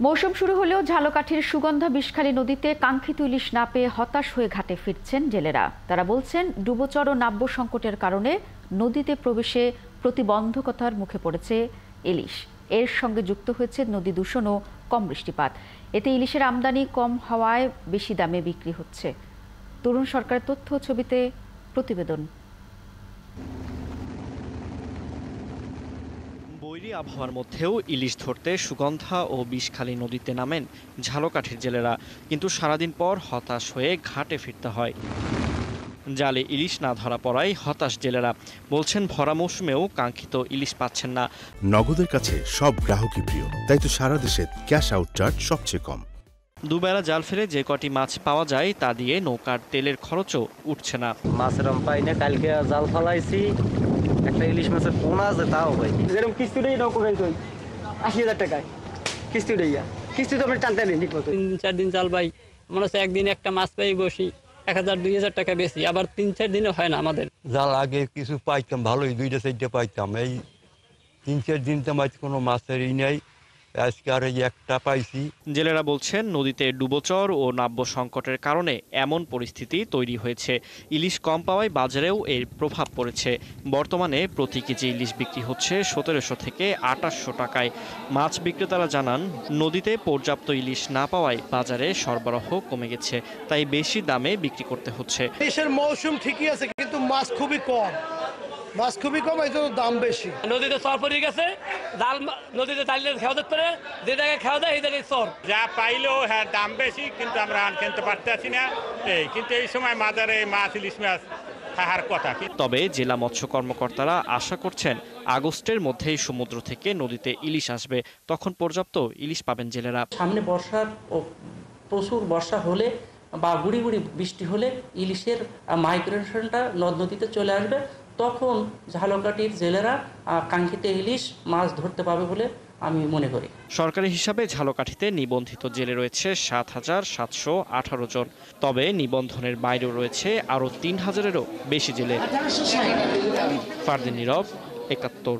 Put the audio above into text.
মৌসুম শুরু হলেও ঝালকাঠির সুগন্ধা বিষখালী নদীতে কাঙ্ক্ষিত ইলিশ না পেয়ে হতাশ হয়ে ঘাটে ফিরছেন জেলেরা। তারা বলছেন, ডুবোচর ও নাব্য সংকটের কারণে নদীতে প্রবেশে প্রতিবন্ধকতার মুখে পড়েছে ইলিশ। এর সঙ্গে যুক্ত হয়েছে নদী দূষণ ও কম বৃষ্টিপাত। এতে ইলিশের আমদানি কম হওয়ায় বেশি দামে বিক্রি হচ্ছে। তরুণ সরকারের তথ্য ছবিতে প্রতিবেদন। বৈরী আবহাওয়ার মধ্যেও ইলিশ ধরতে সুগন্ধা ও বিষখালী নদীতে নামেন ঝালকাঠির জেলেরা, কিন্তু সারাদিন পর হতাশ হয়ে ঘাটে ফিরতে হয়। জালে ইলিশ না ধরা পড়ায় হতাশ জেলেরা বলছেন, ভরা মৌসুমেও কাঙ্ক্ষিত ইলিশ পাচ্ছেন না। নগদের কাছে সব গ্রাহকই প্রিয়, তাই তো সারা দেশে ক্যাশ আউট চার্জ সবচেয়ে কম। দুবেলা জাল ফেলে যে কটি মাছ পাওয়া যায় তা দিয়ে নৌকার তেলের খরচও উঠছে না। মাছের পাই না, কালকে জাল ফালাইছি, একটা ইলিশ মাছের পোনা আছে তাও ভাই। যেরকম কিস্তিটাই নৌকো গাড়ি ৮০,০০০ টাকায় কিস্তি উঠাইয়া, কিস্তি তো আমরা টানতে নেই ঠিক মতো। ৩-৪ দিন চাল পাই, মনে হচ্ছে একদিন একটা মাছ পাই বসি ১,০০০-২,০০০ টাকা বেশি, আবার ৩-৪ দিনও হয় না আমাদের। জাল আগে কিছু পাইতাম, ভালোই ২টা-৪টা পাইতাম, এই ৩-৪ দিন তো কোনো মাছের নেই, আজকে আর এই একটা পাইছি। জেলেরা বলছেন, নদীতে ডুবোচর ও নাব্য সংকটের কারণে এমন পরিস্থিতি তৈরি হয়েছে। ইলিশ কম পাওয়ায় বাজারেও এর প্রভাব পড়েছে। বর্তমানে প্রতি কেজি ইলিশ বিক্রি হচ্ছে ১৭০০ থেকে ২৮০০ টাকায়। মাছ বিক্রেতারা জানান, নদীতে পর্যাপ্ত ইলিশ না পাওয়ায় বাজারে সরবরাহ কমে গেছে, তাই বেশি দামে বিক্রি করতে হচ্ছে। দেশের মৌসুম ঠিকই আছে, কিন্তু মাছ খুবই কম, এই জন্য দাম বেশি। নদীতে চর পড়ে গেছে, জাল নদীতে চালিয়ে খাওয়া যেতে পারে, যে জায়গায় খাওয়া যায় এই জায়গায় চর। যা পাইলেও হ্যাঁ দাম বেশি, কিন্তু আমরা কিনতে পারতেছি না। কিন্তু এই সময় বাজারে মাছ, ইলিশ মাছ খাওয়ার কথা। তবে জেলা মৎস্য কর্মকর্তারা আশা করছেন, আগস্টের মধ্যেই সমুদ্র থেকে নদীতে ইলিশ আসবে, তখন পর্যাপ্ত ইলিশ পাবেন জেলেরা। সামনে বর্ষার ও প্রচুর বর্ষা হলে বা গুড়ি গুড়ি বৃষ্টি হলে ইলিশের মাইগ্রেশনটা নদ নদীতে চলে আসবে, তখন ঝালকাঠির জেলেরা কাঙ্ক্ষিত ইলিশ মাছ ধরতে পাবে বলে আমি মনে করি। সরকারি হিসাবে ঝালকাঠিতে নিবন্ধিত জেলে রয়েছে ৭,৭১৮ জন। তবে নিবন্ধনের বাইরেও রয়েছে আরও ৩,০০০-এরও বেশি জেলে। ফারদিন নীরব, ৭১।